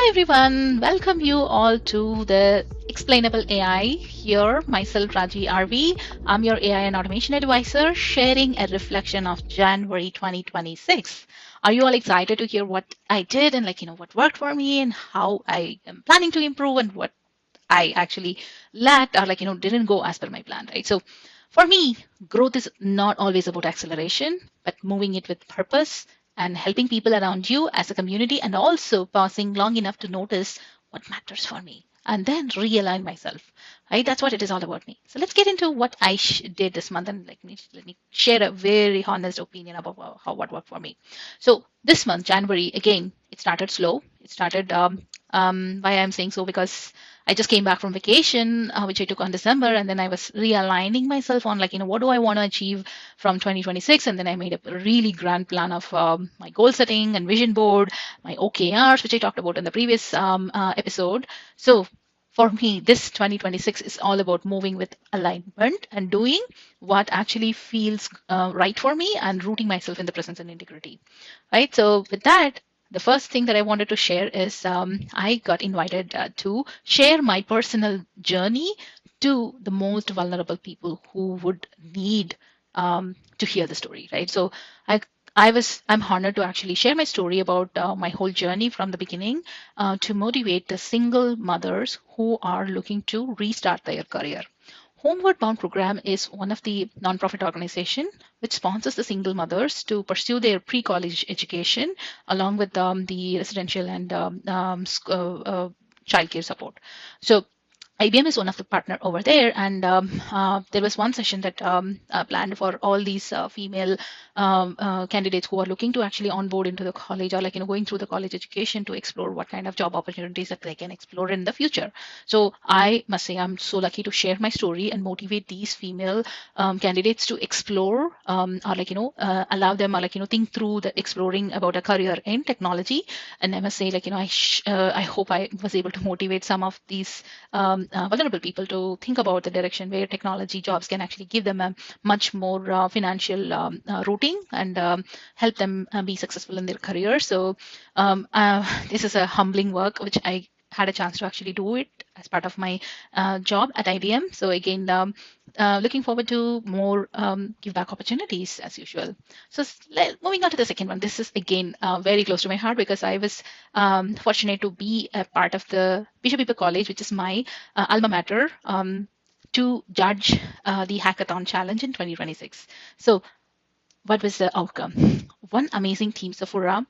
Hi everyone, welcome you all to the Explainable AI. Here, myself Raji RV. I'm your AI and automation advisor, sharing a reflection of January 2026. Are you all excited to hear what I did and what worked for me and how I am planning to improve and what I actually lacked or didn't go as per my plan, right? So for me, growth is not always about acceleration, but moving it with purpose and helping people around you as a community and also pausing long enough to notice what matters for me and then realign myself, right? That's what it is all about me. So let's get into what I did this month and let me share a very honest opinion about how what worked for me. So this month, January, again, it started slow. It started why I'm saying so because I just came back from vacation, which I took on December, and then I was realigning myself on what do I want to achieve from 2026, and then I made a really grand plan of my goal setting and vision board, my OKRs, which I talked about in the previous episode. So for me, this 2026 is all about moving with alignment and doing what actually feels right for me and rooting myself in the presence and integrity. Right. So with that, the first thing that I wanted to share is I got invited to share my personal journey to the most vulnerable people who would need to hear the story, right? So I I'm honored to actually share my story about my whole journey from the beginning to motivate the single mothers who are looking to restart their career. Homeward Bound program is one of the nonprofit organization which sponsors the single mothers to pursue their pre-college education along with the residential and childcare support. So IBM is one of the partner over there, and there was one session that planned for all these female candidates who are looking to actually onboard into the college or going through the college education to explore what kind of job opportunities that they can explore in the future. So I must say I'm so lucky to share my story and motivate these female candidates to explore or allow them or think through the exploring about a career in technology. And I must say I hope I was able to motivate some of these vulnerable people to think about the direction where technology jobs can actually give them a much more financial routing and help them be successful in their career. So this is a humbling work which I had a chance to actually do it as part of my job at IBM. So again, looking forward to more give back opportunities as usual. So moving on to the second one, this is again very close to my heart because I was fortunate to be a part of the Bishop People College, which is my alma mater, to judge the hackathon challenge in 2026. So what was the outcome? One amazing team, Sephora,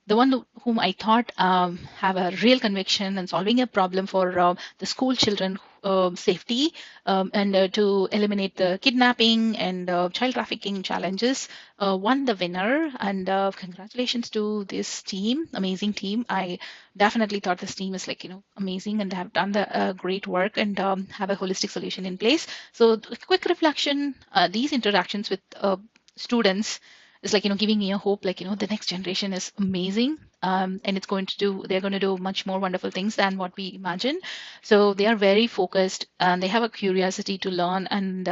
the one whom I thought have a real conviction and solving a problem for the school children safety and to eliminate the kidnapping and child trafficking challenges, won the winner. And congratulations to this team, amazing team. I definitely thought this team is amazing and have done the great work and have a holistic solution in place. So quick reflection, these interactions with students is giving me a hope the next generation is amazing and they're going to do much more wonderful things than what we imagine. So they are very focused and they have a curiosity to learn and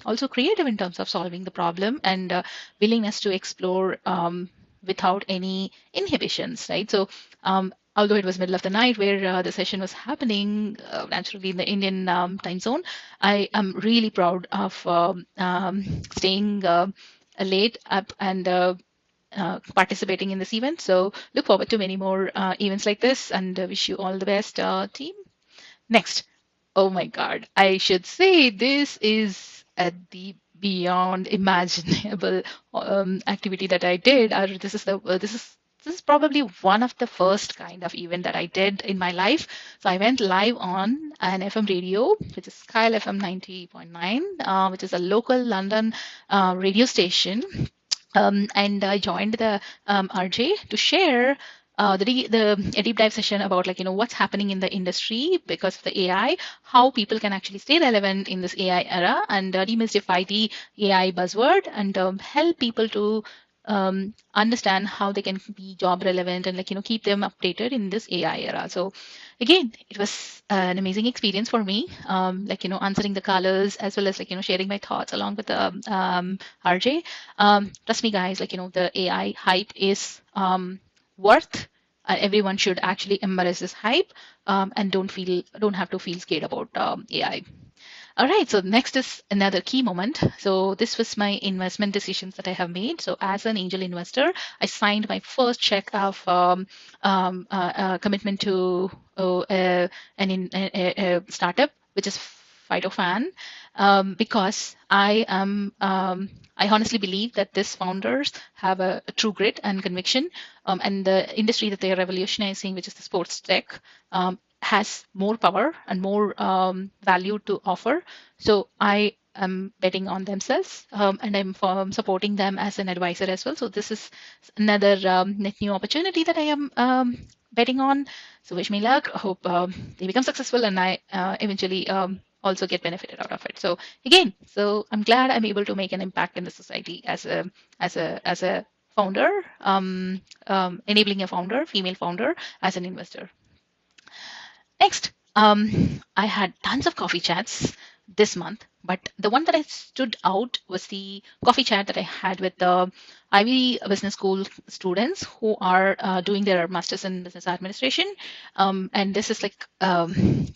also creative in terms of solving the problem and willingness to explore without any inhibitions, right? So although it was middle of the night where the session was happening naturally in the Indian time zone, I am really proud of staying late up and participating in this event. So look forward to many more events like this and wish you all the best, team. Next, oh my God, I should say this is at the beyond imaginable activity that I did. This is probably one of the first kind of event that I did in my life. So I went live on an FM radio, which is Kyle FM 90.9, which is a local London radio station. And I joined the RJ to share a deep dive session about what's happening in the industry because of the AI, how people can actually stay relevant in this AI era and demystify the AI buzzword and help people to understand how they can be job relevant and keep them updated in this AI era. So again, it was an amazing experience for me, answering the colors as well as sharing my thoughts along with the RJ. Trust me, guys, the AI hype is worth everyone should actually embrace this hype, and don't have to feel scared about AI. All right, so next is another key moment. So this was my investment decisions that I have made. So as an angel investor, I signed my first check of commitment to a startup, which is Phytofan, because I honestly believe that these founders have a true grit and conviction, and the industry that they are revolutionizing, which is the sports tech, has more power and more value to offer. So I am betting on themselves, and I'm supporting them as an advisor as well. So this is another net new opportunity that I am betting on. So wish me luck. Hope they become successful, and I eventually also get benefited out of it. So again, so I'm glad I'm able to make an impact in the society as a founder, enabling a founder, female founder, as an investor. Next, I had tons of coffee chats this month, but the one that I stood out was the coffee chat that I had with the Ivy Business School students who are doing their masters in business administration. And this is like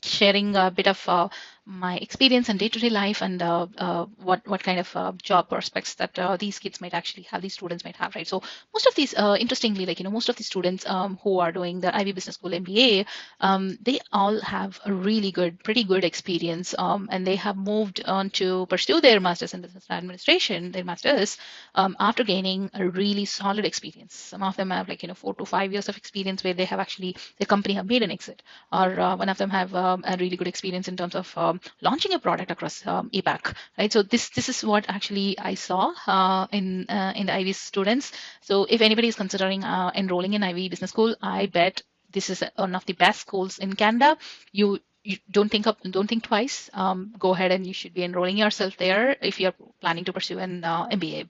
sharing a bit of my experience and day-to-day life, and what kind of job prospects that these kids might actually have, these students might have, right? So most of these, interestingly, like most of the students who are doing the Ivy Business School MBA, they all have a really good, pretty good experience, and they have moved on to pursue their masters in business administration, their masters, after gaining a really solid experience. Some of them have 4 to 5 years of experience where they have actually their company have made an exit, or one of them have a really good experience in terms of launching a product across APAC, right? So this is what actually I saw in the Ivy students. So if anybody is considering enrolling in Ivy Business School, I bet this is one of the best schools in Canada. You don't think twice. Go ahead and you should be enrolling yourself there if you're planning to pursue an MBA.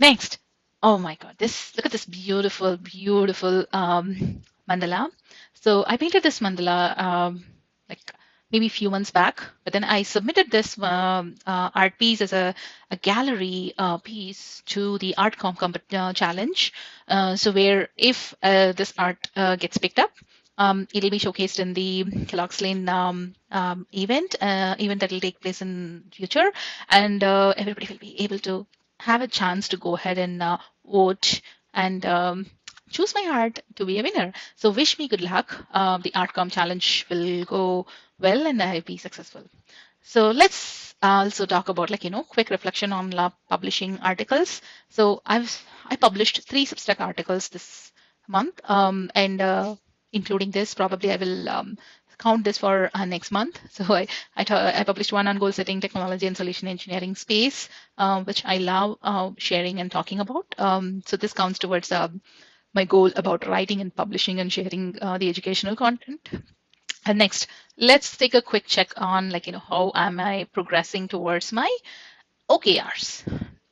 Next, oh my God, look at this beautiful mandala. So I painted this mandala like maybe a few months back, but then I submitted this art piece as a gallery piece to the challenge. So where if this art gets picked up, it'll be showcased in the Kellogg's Lane event that will take place in future, and everybody will be able to have a chance to go ahead and vote and choose my art to be a winner. So wish me good luck. The Artcom challenge will go well and I'll be successful. So let's also talk about quick reflection on publishing articles. So I published 3 Substack articles this month, and including this, probably I will count this for next month. So I published one on goal setting, technology, and solution engineering space, which I love sharing and talking about. So this counts towards my goal about writing and publishing and sharing the educational content. And next, let's take a quick check on how am I progressing towards my OKRs.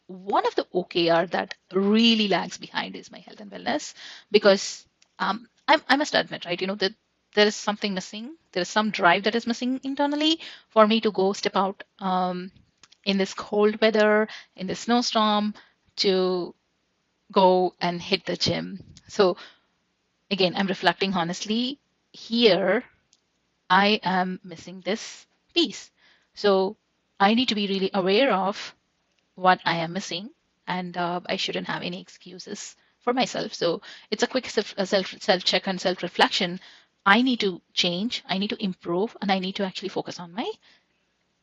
One of the OKR that really lags behind is my health and wellness, because I must admit, right, that there is something missing. There is some drive that is missing internally for me to go step out in this cold weather, in this snowstorm, to go and hit the gym. So again, I'm reflecting honestly here. I am missing this piece. So I need to be really aware of what I am missing, and I shouldn't have any excuses for myself. So it's a quick self check and self reflection. I need to change, I need to improve, and I need to actually focus on my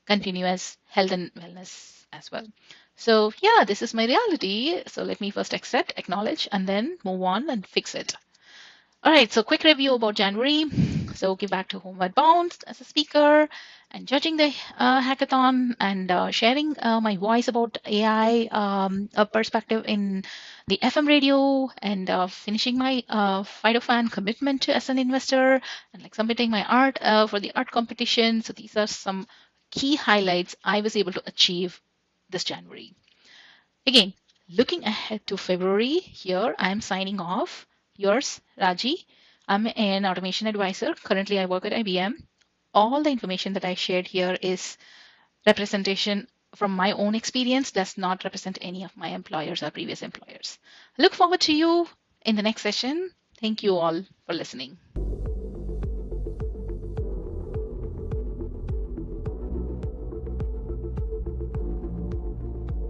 continuous health and wellness as well. So yeah, this is my reality. So let me first accept, acknowledge, and then move on and fix it. All right, so quick review about January. So give back to Homeward Bound as a speaker and judging the hackathon and sharing my voice about AI perspective in the FM radio, and finishing my Phytofan commitment as an investor, and submitting my art for the art competition. So these are some key highlights I was able to achieve this January. Again, looking ahead to February, here I am signing off. Yours, Raji. I'm an automation advisor. Currently, I work at IBM. All the information that I shared here is representation from my own experience, does not represent any of my employers or previous employers. I look forward to you in the next session. Thank you all for listening.